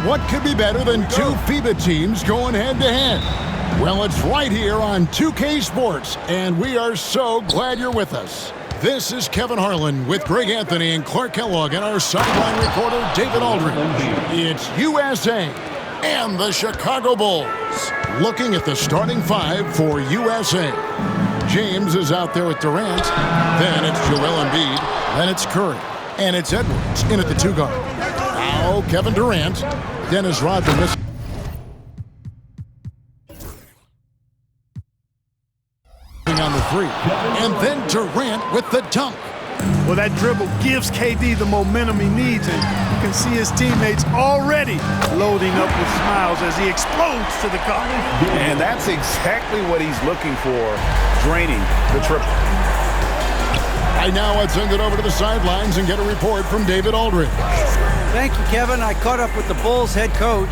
And what could be better than two FIBA teams going head-to-head? Well, it's right here on 2K Sports, and we are so glad you're with us. This is Kevin Harlan with Greg Anthony and Clark Kellogg and our sideline reporter, David Aldridge. It's USA and the Chicago Bulls. Looking at the starting five for USA. James is out there with Durant. Then it's Joel Embiid. Then it's Curry. And it's Edwards in at the two guard. Now Kevin Durant. Dennis Rodman missing on the three. And then Durant with the dunk. Well, that dribble gives KD the momentum he needs, and you can see his teammates already loading up with smiles as he explodes to the cup. And that's exactly what he's looking for, draining the triple. Right now, I'd send it over to the sidelines and get a report from David Aldridge. Thank you, Kevin. I caught up with the Bulls head coach.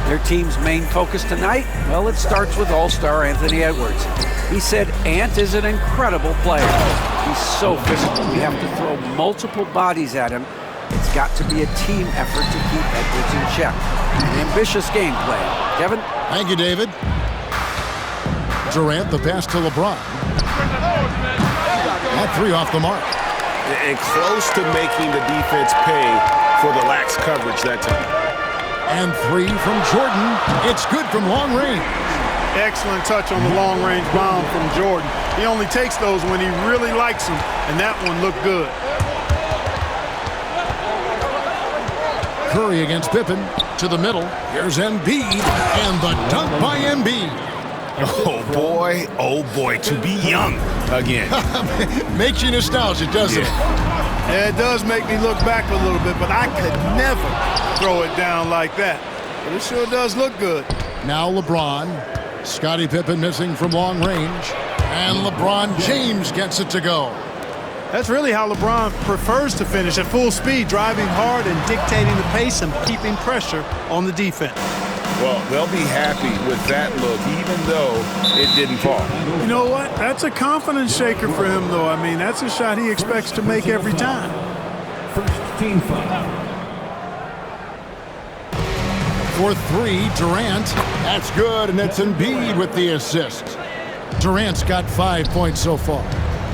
Their team's main focus tonight, well, it starts with All-Star Anthony Edwards. He said Ant is an incredible player. He's so physical. We have to throw multiple bodies at him. It's got to be a team effort to keep Edwards in check. An ambitious game plan. Kevin? Thank you, David. Durant, the pass to LeBron. That three off the mark. And close to making the defense pay for the lax coverage that time. And three from Jordan. It's good from long range. Excellent touch on the long-range bomb from Jordan. He only takes those when he really likes them, and that one looked good. Curry against Pippen to the middle. Here's Embiid, and the dunk by Embiid. Oh boy, to be young again. Makes you nostalgic, doesn't it? Yeah, it does make me look back a little bit, but I could never throw it down like that. But it sure does look good. Now LeBron. Scottie Pippen missing from long range. And LeBron James gets it to go. That's really how LeBron prefers to finish, at full speed, driving hard and dictating the pace and keeping pressure on the defense. Well, they'll be happy with that look, even though it didn't fall. You know what? That's a confidence shaker for him, though. I mean, that's a shot he expects to make every time. First team foul. For three, Durant. That's good, and it's Embiid with the assist. Durant's got 5 points so far.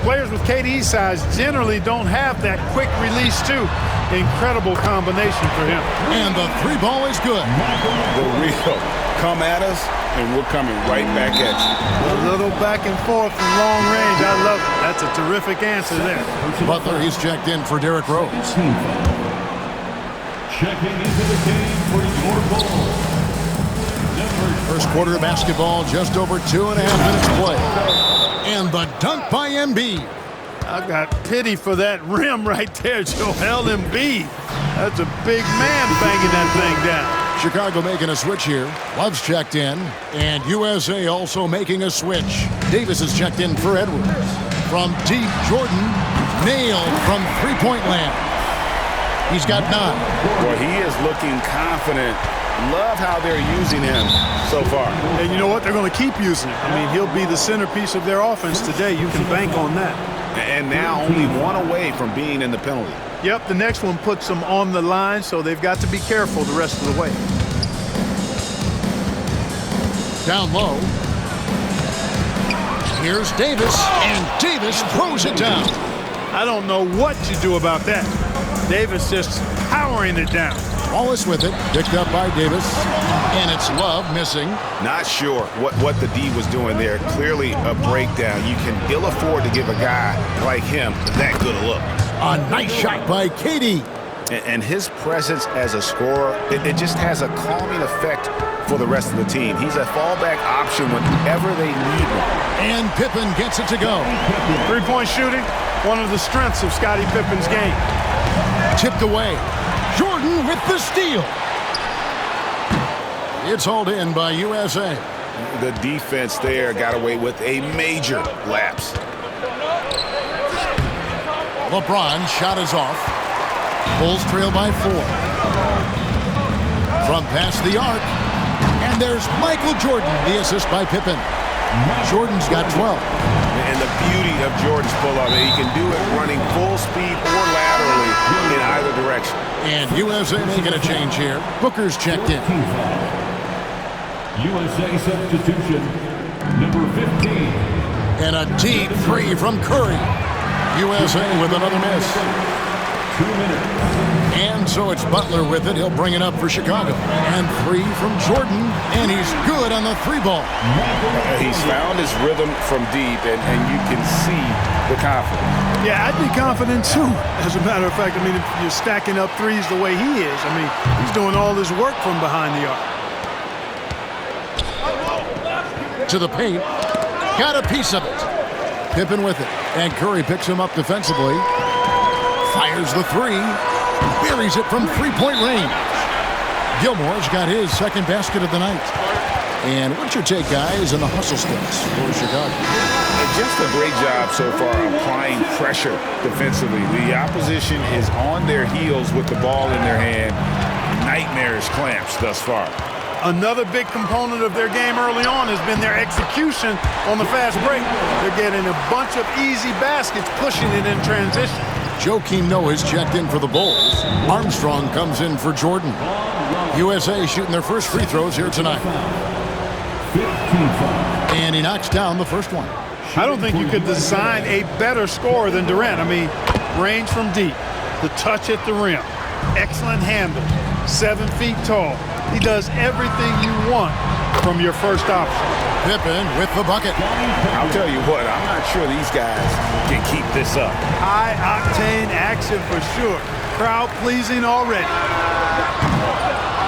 Players with KD's size generally don't have that quick release, too. Incredible combination for him. And the three ball is good. The real come at us, and we're coming right back at you. A little back and forth from long range. I love it. That's a terrific answer there. Butler, he's checked in for Derrick Rose. Checking into the game for your Bulls. First quarter of basketball, just over 2.5 minutes play. And the dunk by Embiid. I've got pity for that rim right there, Joel Embiid. That's a big man banging that thing down. Chicago making a switch here. Love's checked in. And USA also making a switch. Davis is checked in for Edwards. From deep, Jordan nailed from three-point land. He's got 9. Well, he is looking confident. Love how they're using him so far. And you know what? They're going to keep using him. I mean, he'll be the centerpiece of their offense today. You can bank on that. And now only one away from being in the penalty. Yep, the next one puts them on the line, so they've got to be careful the rest of the way. Down low. Here's Davis, and Davis throws it down. I don't know what you do about that. Davis just powering it down. Wallace with it, picked up by Davis, and it's Love missing. Not sure what the D was doing there. Clearly a breakdown. You can ill afford to give a guy like him that good a look. A nice shot by KD. And his presence as a scorer, it just has a calming effect for the rest of the team. He's a fallback option whenever they need one. And Pippen gets it to go. Three-point shooting, one of the strengths of Scottie Pippen's game. Tipped away. Jordan with the steal. It's hauled in by USA. The defense there got away with a major lapse. LeBron shot is off. Bulls trail by 4. From past the arc. And there's Michael Jordan, the assist by Pippen. Jordan's got 12. And the beauty of Jordan's pull-up, he can do it running full speed or laterally in either direction. And USA making a change here. Booker's checked in. USA substitution, number 15. And a deep three from Curry. USA with another miss. 2 minutes. And so it's Butler with it. He'll bring it up for Chicago. And three from Jordan. And he's good on the three ball. He's found his rhythm from deep, and you can see the confidence. Yeah, I'd be confident too. As a matter of fact, I mean, if you're stacking up threes the way he is, I mean, he's doing all his work from behind the arc. To the paint. Got a piece of it. Pippen with it. And Curry picks him up defensively. Fires the three. Buries it from three-point range. Gilmore's got his second basket of the night. And what's your take, guys, on the hustle sticks for Chicago? Just a great job so far applying pressure defensively. The opposition is on their heels with the ball in their hand. Nightmarish clamps thus far. Another big component of their game early on has been their execution on the fast break. They're getting a bunch of easy baskets, pushing it in transition. Joakim Noah's checked in for the Bulls. Armstrong comes in for Jordan. USA shooting their first free throws here tonight. 15-5. And he knocks down the first one. I don't think you could design a better scorer than Durant. I mean, range from deep, the touch at the rim, excellent handle, 7 feet tall. He does everything you want from your first option. Pippen with the bucket. I'll tell you what, I'm not sure these guys can keep this up. High-octane action for sure. Crowd-pleasing already.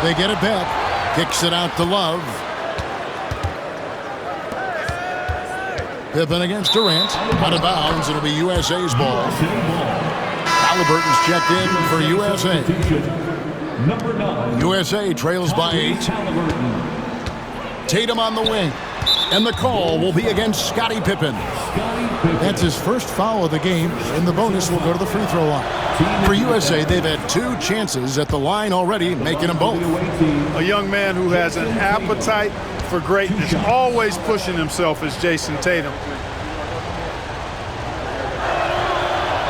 They get it back. Kicks it out to Love. Pippen against Durant. Out of bounds. It'll be USA's ball. Halliburton's checked in for USA. Number 9. USA trails by 8. Tatum on the wing. And the call will be against Scottie Pippen. That's his first foul of the game, and the bonus will go to the free throw line. For USA, they've had 2 chances at the line already, making them both. A young man who has an appetite for greatness, always pushing himself, is Jason Tatum.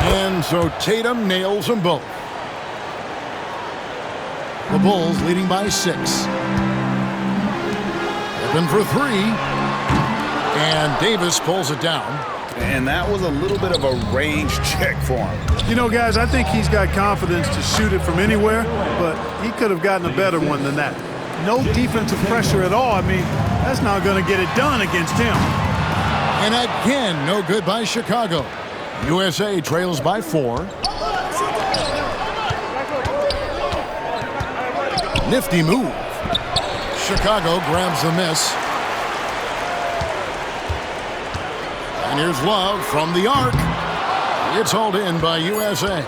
And so Tatum nails them both. The Bulls leading by 6. Pippen for 3. And Davis pulls it down. And that was a little bit of a range check for him. You know, guys, I think he's got confidence to shoot it from anywhere, but he could have gotten a better one than that. No defensive pressure at all. I mean, that's not going to get it done against him. And again, no good by Chicago. USA trails by 4. Nifty move. Chicago grabs the miss. And here's Love from the arc. It's hauled in by USA.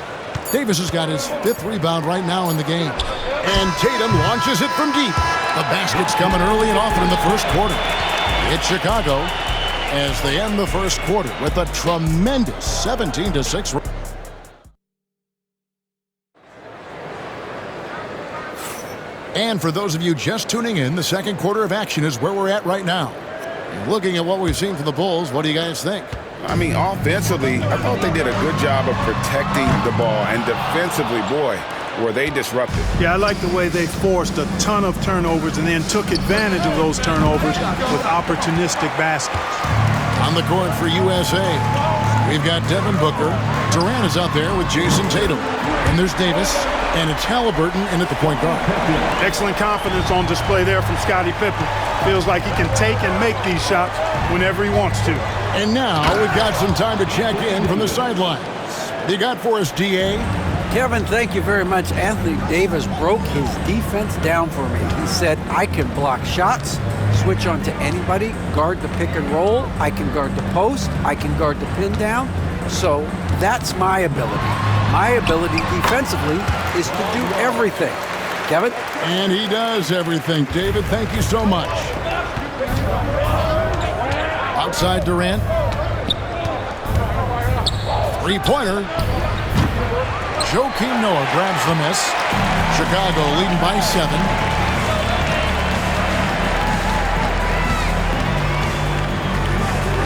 Davis has got his 5th rebound right now in the game. And Tatum launches it from deep. The basket's coming early and often in the first quarter. It's Chicago as they end the first quarter with a tremendous 17-6. And for those of you just tuning in, the second quarter of action is where we're at right now. Looking at what we've seen from the Bulls, what do you guys think? I mean, offensively, I thought they did a good job of protecting the ball. And defensively, boy, were they disruptive. Yeah, I like the way they forced a ton of turnovers and then took advantage of those turnovers with opportunistic baskets. On the court for USA, we've got Devin Booker. Durant is out there with Jason Tatum. And there's Davis, and it's Halliburton in at the point guard. Excellent confidence on display there from Scottie Pippen. Feels like he can take and make these shots whenever he wants to. And now we've got some time to check in from the sidelines. What do you got for us, D.A.? Kevin, thank you very much. Anthony Davis broke his defense down for me. He said, I can block shots, switch on to anybody, guard the pick and roll, I can guard the post, I can guard the pin down. So that's my ability. My ability defensively is to do everything. Kevin? And he does everything. David, thank you so much. Outside Durant. Three-pointer. Joakim Noah grabs the miss. Chicago leading by 7.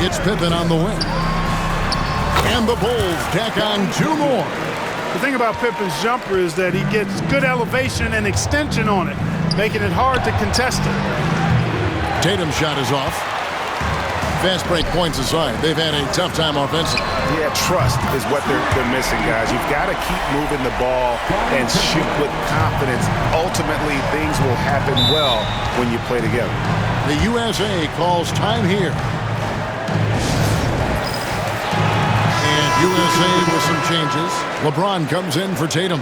It's Pippen on the wing. And the Bulls tack on 2 more. The thing about Pippen's jumper is that he gets good elevation and extension on it, making it hard to contest it. Tatum's shot is off. Fast break points aside, they've had a tough time offensively. Yeah, trust is what they're missing, guys. You've got to keep moving the ball and shoot with confidence. Ultimately, things will happen well when you play together. The USA calls time here. And USA with some changes. LeBron comes in for Tatum.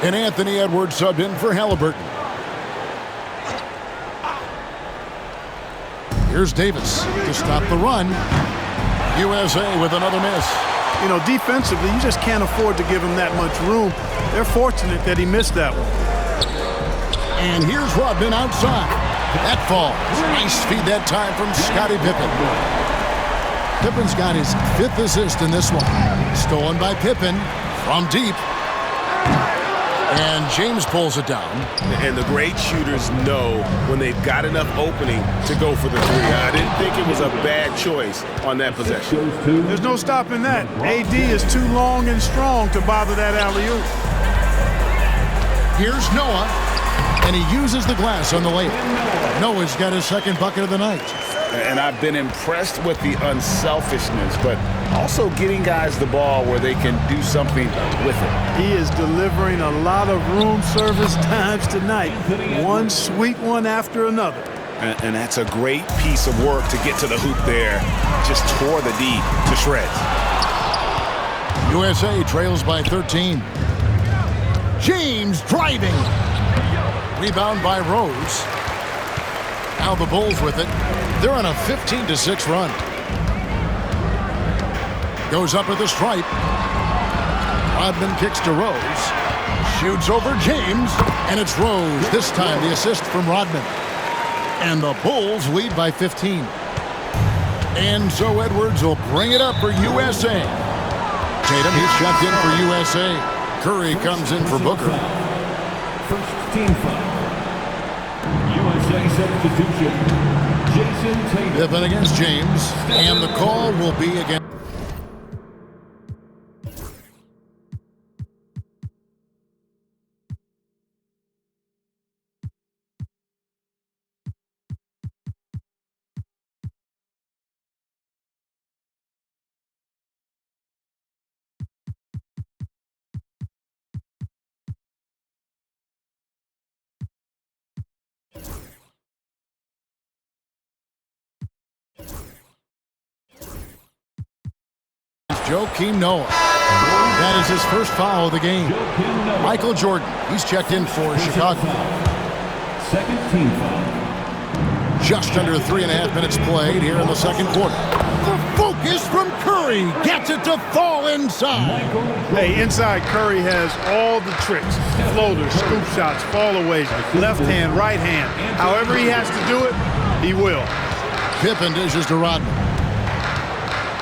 And Anthony Edwards subbed in for Halliburton. Here's Davis to stop the run. USA with another miss. You know, defensively, you just can't afford to give him that much room. They're fortunate that he missed that one. And here's Rodman outside. That falls. Nice feed that time from Scottie Pippen. Pippen's got his 5th assist in this one. Stolen by Pippen from deep. And James pulls it down. And the great shooters know when they've got enough opening to go for the 3. I didn't think it was a bad choice on that possession. There's no stopping that. AD is too long and strong to bother that alley-oop. Here's Noah. And he uses the glass on the layup. Noah's got his 2nd bucket of the night. And I've been impressed with the unselfishness, but also getting guys the ball where they can do something with it. He is delivering a lot of room service times tonight. One sweet one after another. And that's a great piece of work to get to the hoop there. Just tore the D to shreds. USA trails by 13. James driving. Rebound by Rose. Now the Bulls with it. They're on a 15-6 run. Goes up at the stripe. Rodman kicks to Rose. Shoots over James. And it's Rose. This time the assist from Rodman. And the Bulls lead by 15. And so Edwards will bring it up for USA. Tatum, he's checked in for USA. Curry comes in for Booker. First team foul. USA substitution. Jason Tatum. Pippen against James. And the call will be against. Joakim Noah. That is his first foul of the game. Michael Jordan. He's checked in for Chicago. Second team foul. Just under 3.5 minutes played here in the 2nd quarter. The focus from Curry gets it to fall inside. Hey, inside Curry has all the tricks. Floaters, scoop shots, fallaways, left hand, right hand. However he has to do it, he will. Pippen dishes to Rodman.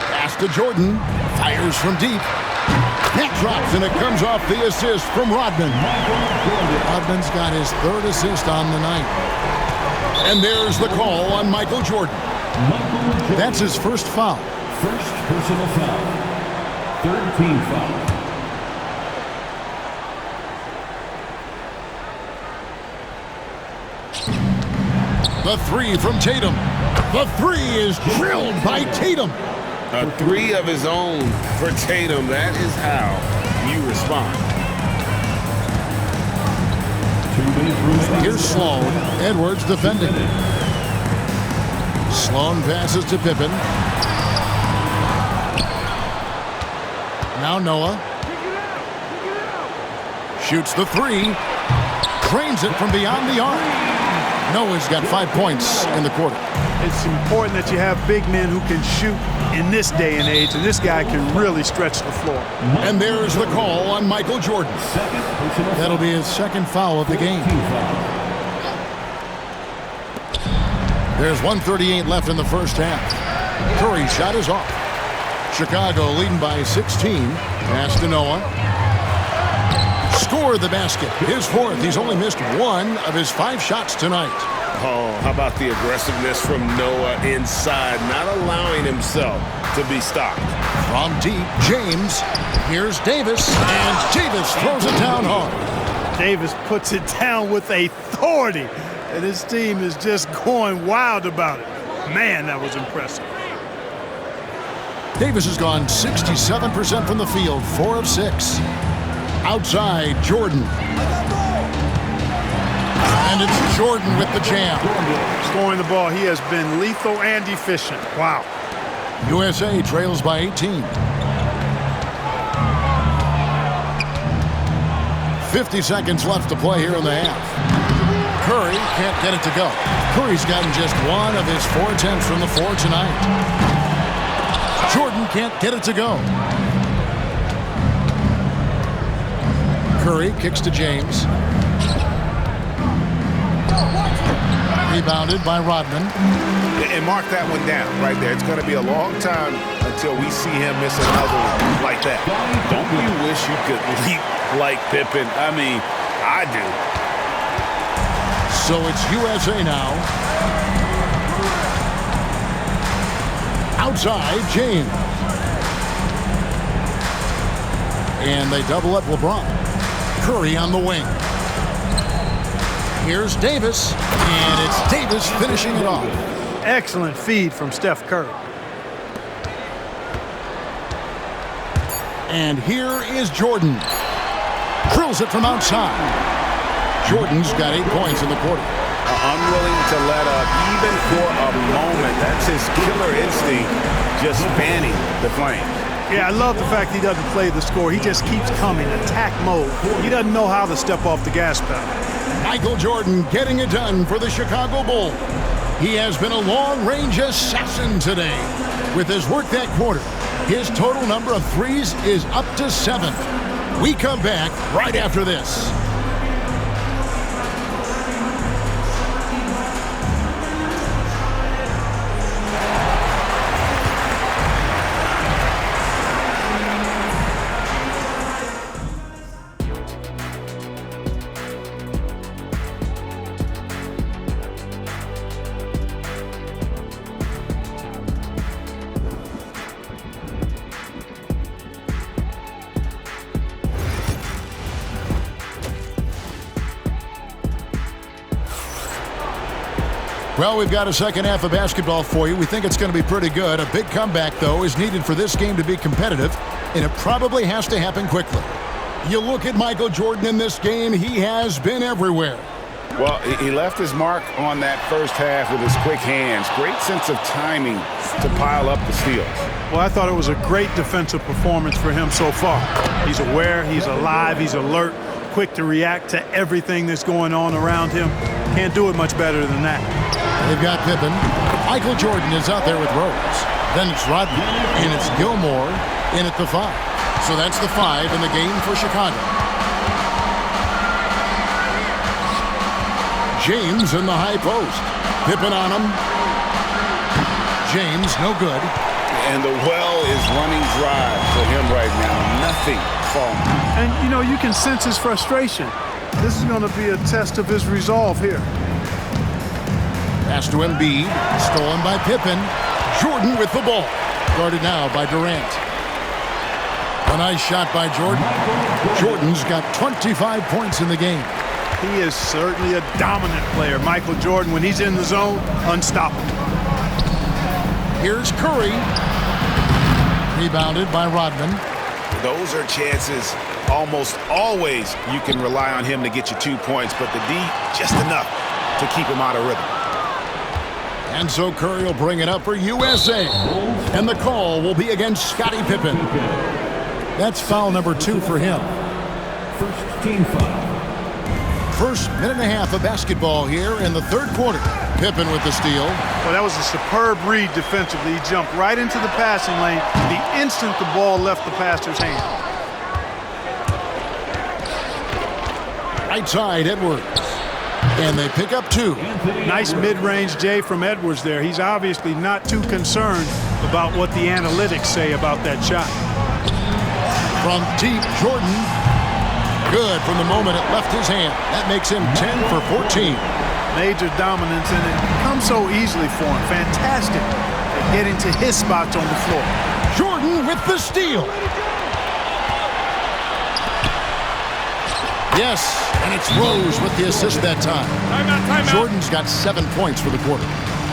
Pass to Jordan. Fires from deep. That drops, and it comes off the assist from Rodman. Rodman's got his 3rd assist on the night. And there's the call on Michael Jordan. That's his first foul. First personal foul. 3rd team foul. The 3 from Tatum. The 3 is drilled by Tatum. A 3 of his own for Tatum. That is how you respond. 2 minutes remaining. Here's Sloan. Edwards defending. Sloan passes to Pippen. Now Noah. Shoots the 3. Drains it from beyond the arc. Noah's got 5 points in the quarter. It's important that you have big men who can shoot in this day and age, and this guy can really stretch the floor. And there's the call on Michael Jordan. That'll be his 2nd foul of the game. There's 1:38 left in the first half. Curry's shot is off. Chicago leading by 16. Pass to Noah. Score the basket. His 4th. He's only missed 1 of his 5 shots tonight. Oh, how about the aggressiveness from Noah inside, not allowing himself to be stopped. From deep, James. Here's Davis, and Davis throws it down hard. Davis puts it down with authority, and his team is just going wild about it. Man, that was impressive. Davis has gone 67% from the field, 4 of 6. Outside, Jordan. And it's Jordan with the jam. Scoring the ball, he has been lethal and efficient. Wow. USA trails by 18. 50 seconds left to play here in the half. Curry can't get it to go. Curry's gotten just 1 of his 4 attempts from the floor tonight. Jordan can't get it to go. Curry kicks to James. Rebounded by Rodman. And mark that one down right there. It's going to be a long time until we see him miss another one like that. Don't you wish you could leap like Pippen? I mean, I do. So it's USA now. Outside, James. And they double up LeBron. Curry on the wing. Here's Davis, and it's Davis finishing it off. Excellent feed from Steph Curry. And here is Jordan. Drills it from outside. Jordan's got 8 points in the quarter. Unwilling to let up even for a moment. That's his killer instinct, just fanning the flame. Yeah, I love the fact he doesn't play the score. He just keeps coming, attack mode. He doesn't know how to step off the gas pedal. Michael Jordan getting it done for the Chicago Bulls. He has been a long-range assassin today. With his work that quarter, his total number of threes is up to 7. We come back right after this. Well, we've got a second half of basketball for you. We think it's going to be pretty good. A big comeback, though, is needed for this game to be competitive, and it probably has to happen quickly. You look at Michael Jordan in this game, he has been everywhere. Well, he left his mark on that first half with his quick hands. Great sense of timing to pile up the steals. Well, I thought it was a great defensive performance for him so far. He's aware, he's alive, he's alert, quick to react to everything that's going on around him. Can't do it much better than that. They've got Pippen. Michael Jordan is out there with Rose. Then it's Rodman, and it's Gilmore in at the 5. So that's the 5 in the game for Chicago. James in the high post. Pippen on him. James, no good. And the well is running dry for him right now. Nothing falling. And, you know, you can sense his frustration. This is going to be a test of his resolve here. Pass to Embiid, stolen by Pippen. Jordan with the ball. Guarded now by Durant. A nice shot by Jordan. Jordan's got 25 points in the game. He is certainly a dominant player. Michael Jordan, when he's in the zone, unstoppable. Here's Curry. Rebounded by Rodman. Those are chances almost always you can rely on him to get you 2 points, but the D, just enough to keep him out of rhythm. And so Curry will bring it up for USA. And the call will be against Scottie Pippen. That's foul number 2 for him. First team foul. First minute and a half of basketball here in the third quarter. Pippen with the steal. Well, that was a superb read defensively. He jumped right into the passing lane the instant the ball left the passer's hand. Right side, Edwards. And they pick up 2. Nice mid-range J from Edwards there. He's obviously not too concerned about what the analytics say about that shot. From deep, Jordan. Good from the moment it left his hand. That makes him 10 for 14. Major dominance, and it comes so easily for him. Fantastic at getting to his spots on the floor. Jordan with the steal. Yes, and it's Rose with the assist that time. Timeout. Jordan's got 7 points for the quarter.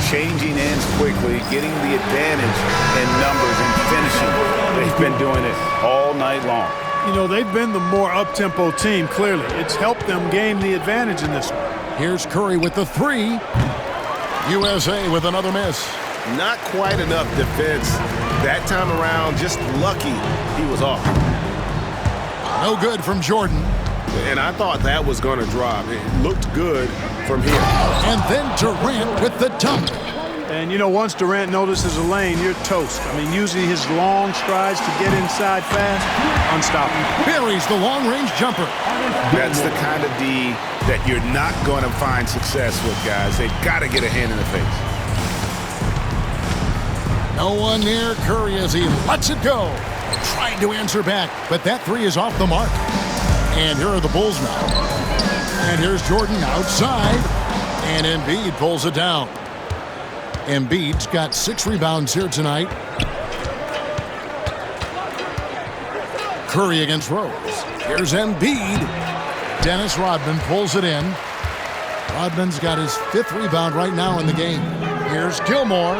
Changing ends quickly, getting the advantage in numbers and finishing. They've been doing it all night long. You know, they've been the more up-tempo team, clearly. It's helped them gain the advantage in this one. Here's Curry with the three. USA with another miss. Not quite enough defense that time around. Just lucky he was off. No good from Jordan. And I thought that was going to drop. It looked good from here. And then Durant with the dunk. And, you know, once Durant notices a lane, you're toast. I mean, using his long strides to get inside fast, unstoppable. Buries the long-range jumper. That's the kind of D that you're not going to find success with, guys. They've got to get a hand in the face. No one near Curry as he lets it go. Trying to answer back, but that three is off the mark. And here are the Bulls now. And here's Jordan outside. And Embiid pulls it down. Embiid's got 6 rebounds here tonight. Curry against Rose. Here's Embiid. Dennis Rodman pulls it in. Rodman's got his 5th rebound right now in the game. Here's Gilmore.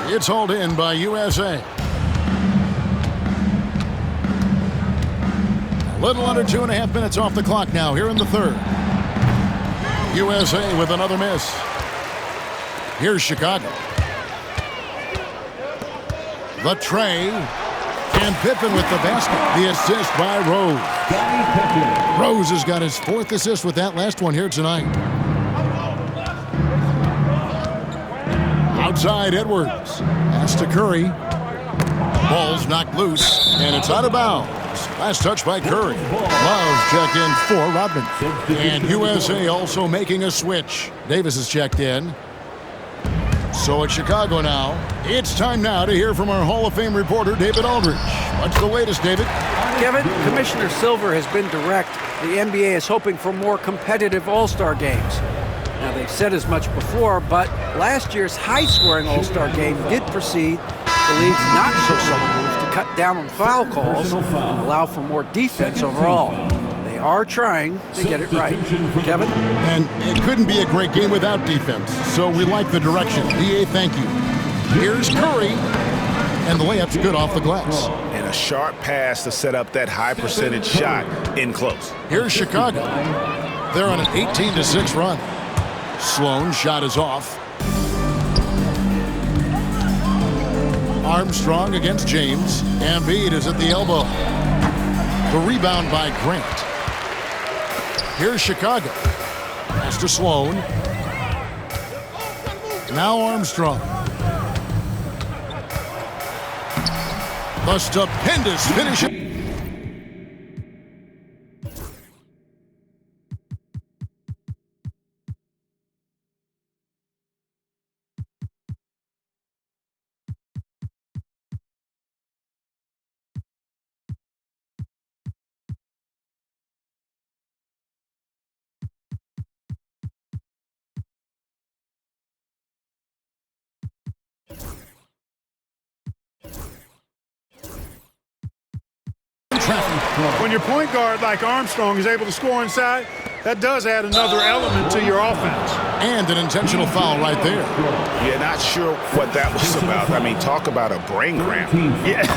It's hauled in by USA. A little under 2.5 minutes off the clock now here in the third. USA with another miss. Here's Chicago. The tray. And Pippen with the basket. The assist by Rose. Rose has got his 4th assist with that last one here tonight. Outside Edwards. Pass to Curry. Ball's knocked loose. And it's out of bounds. Last touch by Curry. Love checked in for Rodman. And USA also making a switch. Davis has checked in. So it's Chicago now. It's time now to hear from our Hall of Fame reporter, David Aldridge. What's the latest, David? Kevin, Commissioner Silver has been direct. The NBA is hoping for more competitive All-Star games. Now, they've said as much before, but last year's high-scoring All-Star game did precede the league's not-so-subtle move to cut down on foul calls and allow for more defense overall. They are trying to get it right. Kevin? And it couldn't be a great game without defense, so we like the direction. DA, thank you. Here's Curry, and the layup's good off the glass. And a sharp pass to set up that high-percentage shot in close. Here's Chicago. They're on an 18-6 run. Sloan's shot is off. Armstrong against James. Embiid is at the elbow. The rebound by Grant. Here's Chicago. Pass to Sloan. Now Armstrong. The stupendous finish. When your point guard like Armstrong is able to score inside, that does add another element to your offense. And an intentional foul right there. Yeah, not sure what that was about. I mean, talk about a brain cramp. Yeah,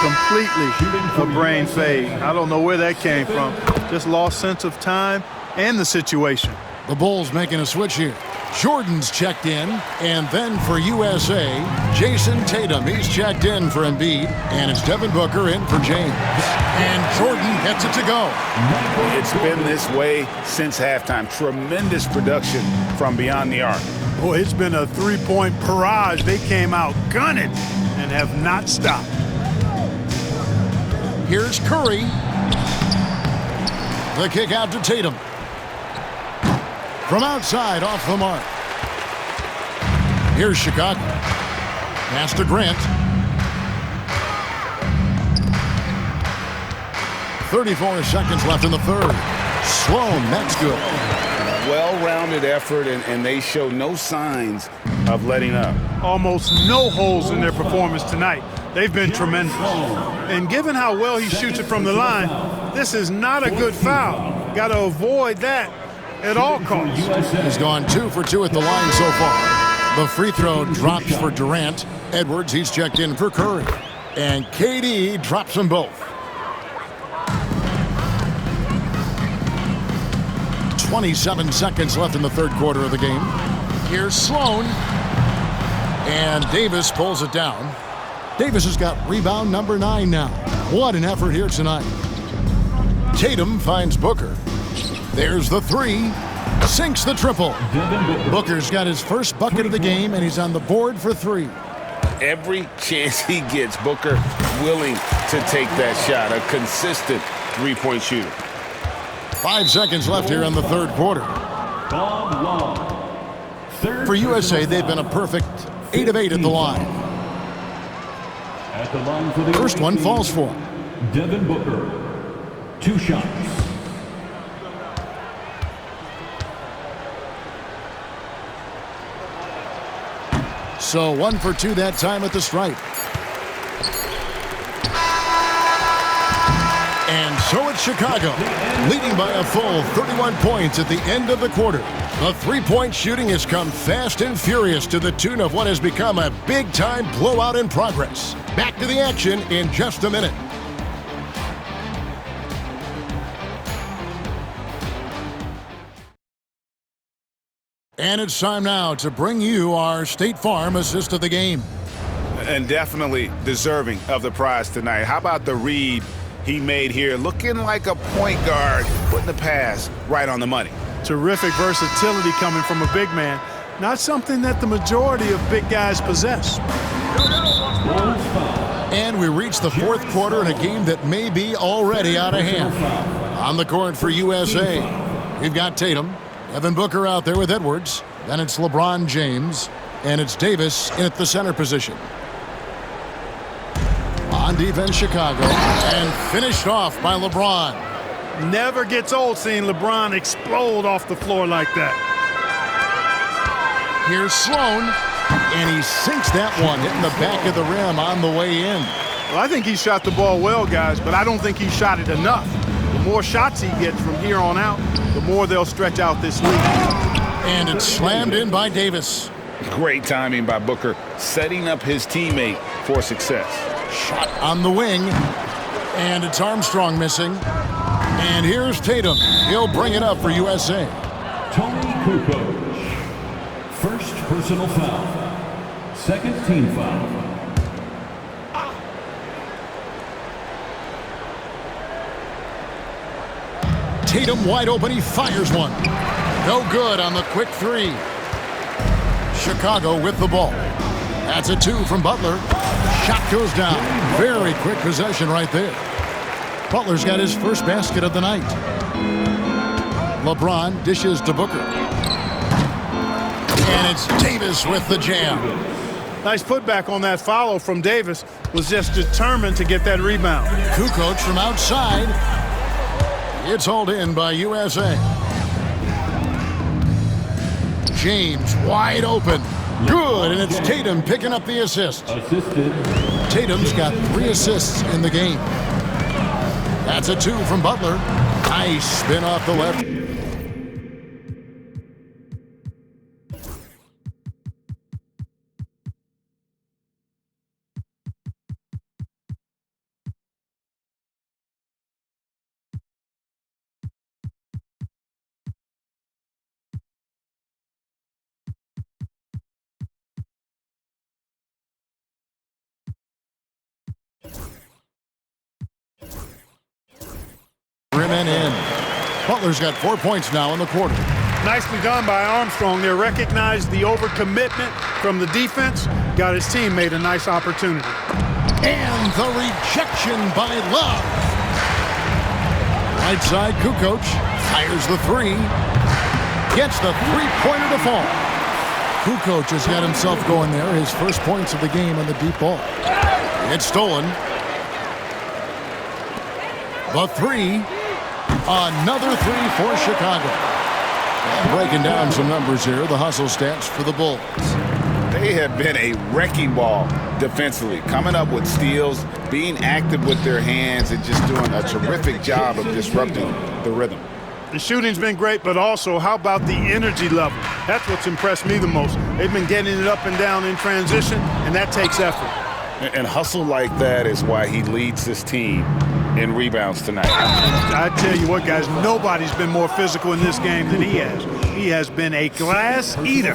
completely a brain fade. I don't know where that came from. Just lost sense of time and the situation. The Bulls making a switch here. Jordan's checked in, and then for USA, Jason Tatum. He's checked in for Embiid, and it's Devin Booker in for James. And Jordan gets it to go. It's been this way since halftime. Tremendous production from beyond the arc. Boy, it's been a three-point barrage. They came out gunning and have not stopped. Here's Curry. The kick out to Tatum. From outside, off the mark. Here's Chicago. Pass to Grant. 34 seconds left in the third. Sloan, that's good. well-rounded effort, and they show no signs of letting up. Almost no holes in their performance tonight. They've been tremendous. And given how well he shoots it from the line, this is not a good foul. Got to avoid that at all costs. He's gone 2 for 2 at the line so far. The free throw drops for Durant. Edwards, he's checked in for Curry. And KD drops them both. 27 seconds left in the third quarter of the game. Here's Sloan. And Davis pulls it down. Davis has got rebound number 9 now. What an effort here tonight. Tatum finds Booker. There's the 3. Sinks the triple. Booker's got his first bucket of the game, and he's on the board for 3. Every chance he gets, Booker willing to take that shot. A consistent three-point shooter. 5 seconds left here in the third quarter. For USA, they've been a perfect 8 of 8 at the line. At the line for the First one falls for him. Devin Booker. 2 shots. So 1 for 2 that time at the stripe. And so it's Chicago, leading by a full 31 points at the end of the quarter. The three-point shooting has come fast and furious to the tune of what has become a big-time blowout in progress. Back to the action in just a minute. And it's time now to bring you our State Farm assist of the game. And definitely deserving of the prize tonight. How about the read he made here? Looking like a point guard, putting the pass right on the money. Terrific versatility coming from a big man. Not something that the majority of big guys possess. And we reach the fourth quarter in a game that may be already out of hand. On the court for USA, we've got Tatum. Devin Booker out there with Edwards. Then it's LeBron James. And it's Davis in at the center position. On defense, Chicago. And finished off by LeBron. Never gets old seeing LeBron explode off the floor like that. Here's Sloan. And he sinks that one, hitting the back of the rim on the way in. Well, I think he shot the ball well, guys, but I don't think he shot it enough. The more shots he gets from here on out, the more they'll stretch out this lead. And it's slammed in by Davis. Great timing by Booker, setting up his teammate for success. Shot on the wing. And it's Armstrong missing. And here's Tatum. He'll bring it up for USA. Tony Kukoc. First personal foul. Second team foul. Tatum wide open. He fires one. No good on the quick 3. Chicago with the ball. That's a 2 from Butler. Shot goes down. Very quick possession right there. Butler's got his first basket of the night. LeBron dishes to Booker. And it's Davis with the jam. Nice putback on that follow from Davis. Was just determined to get that rebound. Kukoc from outside. It's hauled in by USA. James wide open. Good, and it's Tatum picking up the assist. Assisted. Tatum's got 3 assists in the game. That's a 2 from Butler. Nice spin off the left. Rim and in. Butler's got 4 points now in the quarter. Nicely done by Armstrong there. Recognized the overcommitment from the defense. Got his teammate a nice opportunity. And the rejection by Love. Right side, Kukoc fires the 3. Gets the three-pointer to fall. Kukoc has got himself going there. His first points of the game on the deep ball. It's stolen. The 3. Another 3 for Chicago. Breaking down some numbers here, the hustle stats for the Bulls. They have been a wrecking ball defensively, coming up with steals, being active with their hands, and just doing a terrific job of disrupting the rhythm. The shooting's been great, but also how about the energy level? That's what's impressed me the most. They've been getting it up and down in transition, and that takes effort. And hustle like that is why he leads this team in rebounds tonight. I tell you what, guys, nobody's been more physical in this game than he has. He has been a glass eater.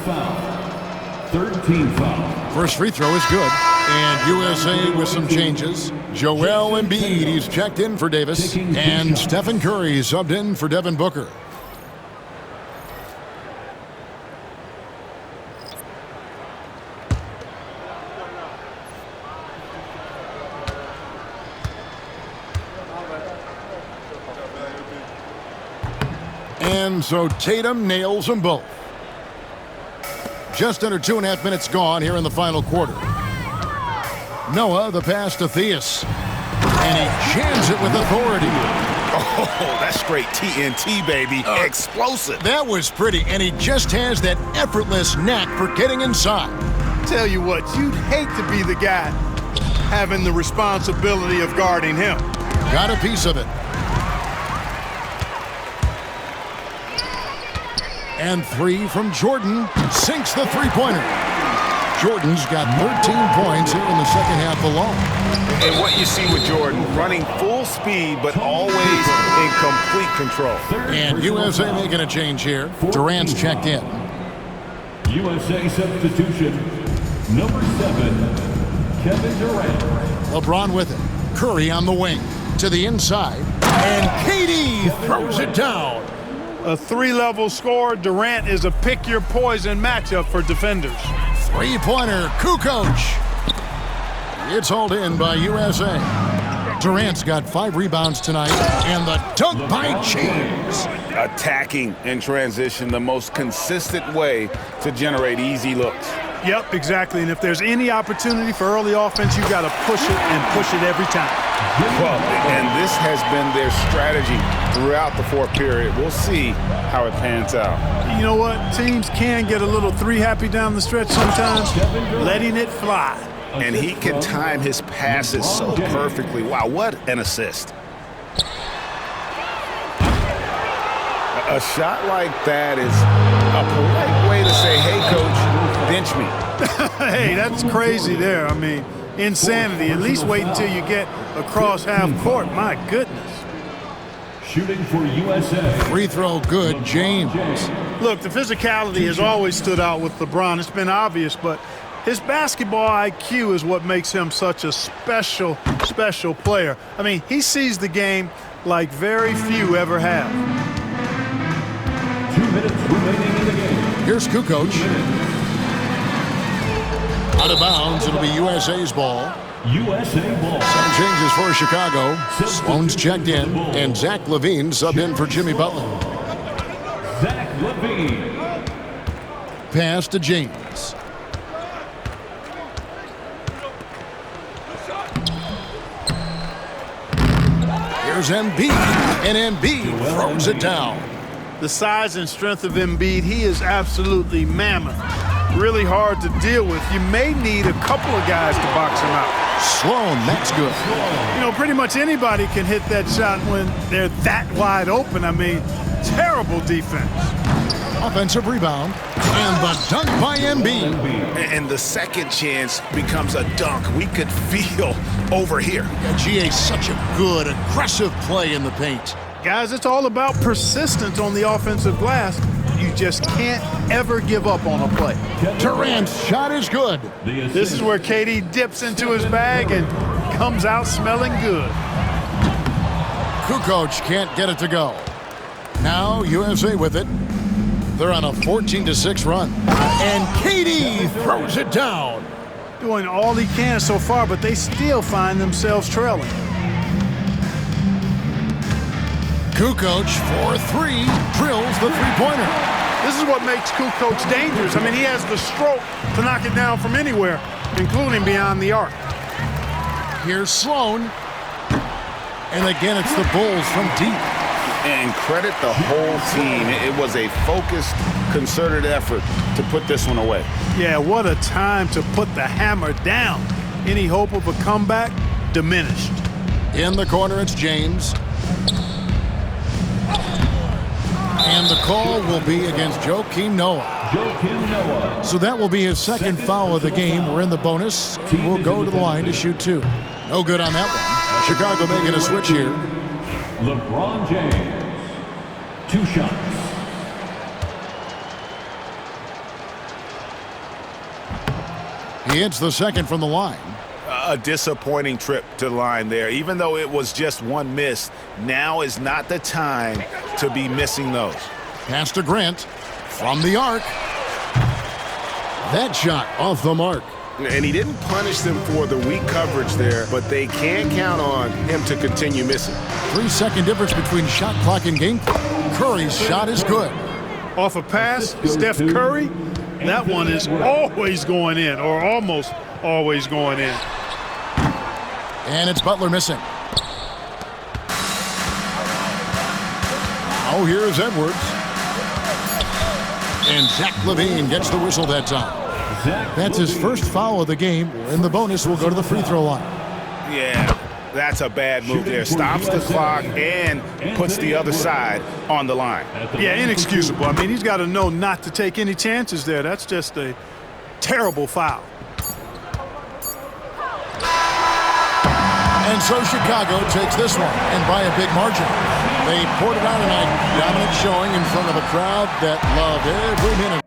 Third team foul. First free throw is good. And USA with some changes. Joel Embiid, he's checked in for Davis. And Stephen Curry subbed in for Devin Booker. And so Tatum nails them both. Just under 2.5 minutes gone here in the final quarter. Noah, the pass to Theus. And he jams it with authority. Oh, that's straight TNT, baby. Explosive. That was pretty, and he just has that effortless knack for getting inside. Tell you what, you'd hate to be the guy having the responsibility of guarding him. Got a piece of it. And three from Jordan. Sinks the three-pointer. Jordan's got 13 points here in the second half alone. And what you see with Jordan, running full speed, but always in complete control. And USA making a change here. Durant's checked in. USA substitution, number 7, Kevin Durant. LeBron with it. Curry on the wing. To the inside. And KD throws it down. A three-level score. Durant is a pick-your-poison matchup for defenders. Three-pointer, Kukoc. It's hauled in by USA. Durant's got 5 rebounds tonight, and the dunk by James. Attacking in transition, the most consistent way to generate easy looks. Yep, exactly. And if there's any opportunity for early offense, you got to push it and push it every time. Well, and this has been their strategy throughout the fourth period. We'll see how it pans out. You know what? Teams can get a little three-happy down the stretch sometimes, letting it fly. And he can time his passes so perfectly. Wow, what an assist. A shot like that is a polite way to say, hey, coach, bench me. Hey, that's crazy there. I mean, insanity. At least wait until you get across half court. My goodness. Shooting for USA. Free throw good, James. Look, the physicality has always stood out with LeBron. It's been obvious, but his basketball IQ is what makes him such a special player. I mean, he sees the game like very few ever have. 2 minutes remaining in the game. Here's Kukoc. Out of bounds, it'll be USA's ball. USA ball. Some changes for Chicago. Sloan's checked in, and Zach LaVine subbed in for Jimmy Butler. Zach LaVine. Pass to James. Here's Embiid, and Embiid throws it down. The size and strength of Embiid, he is absolutely mammoth. Really hard to deal with. You may need a couple of guys to box him out. Sloan, that's good. You know, pretty much anybody can hit that shot when they're that wide open. I mean, terrible defense. Offensive rebound, and the dunk by Embiid. And the second chance becomes a dunk we could feel over here. GA's such a good, aggressive play in the paint. Guys, it's all about persistence on the offensive glass. You just can't ever give up on a play. Durant's shot is good. This is where KD dips into his bag and comes out smelling good. Kukoc can't get it to go. Now USA with it. They're on a 14-6 run. And KD throws it down. Doing all he can so far, but they still find themselves trailing. Kukoc for 3, drills the three-pointer. This is what makes Kukoc dangerous. I mean, he has the stroke to knock it down from anywhere, including beyond the arc. Here's Sloan. And again, it's the Bulls from deep. And credit the whole team. It was a focused, concerted effort to put this one away. Yeah, what a time to put the hammer down. Any hope of a comeback? Diminished. In the corner, it's James. And the call will be against Joakim Noah. So that will be his second foul of the game. We're in the bonus. We'll go to the line to shoot 2. No good on that one. Chicago making a switch here. LeBron James, 2 shots. He hits the second from the line. A disappointing trip to the line there. Even though it was just one miss, now is not the time to be missing those. Pass to Grant from the arc. That shot off the mark. And he didn't punish them for the weak coverage there, but they can't count on him to continue missing. 3-second difference between shot clock and game clock. Curry's shot is good. Off a pass, Steph Curry, that one is always going in, or almost always going in. And it's Butler missing. Oh, here's Edwards. And Zach LaVine gets the whistle that time. That's his first foul of the game. In the bonus, we'll go to the free throw line. Yeah, that's a bad move there. Stops the clock and puts the other side on the line. Yeah, inexcusable. I mean, he's got to know not to take any chances there. That's just a terrible foul. And so Chicago takes this one, and by a big margin. They poured it out tonight. Dominant showing in front of a crowd that loved every minute.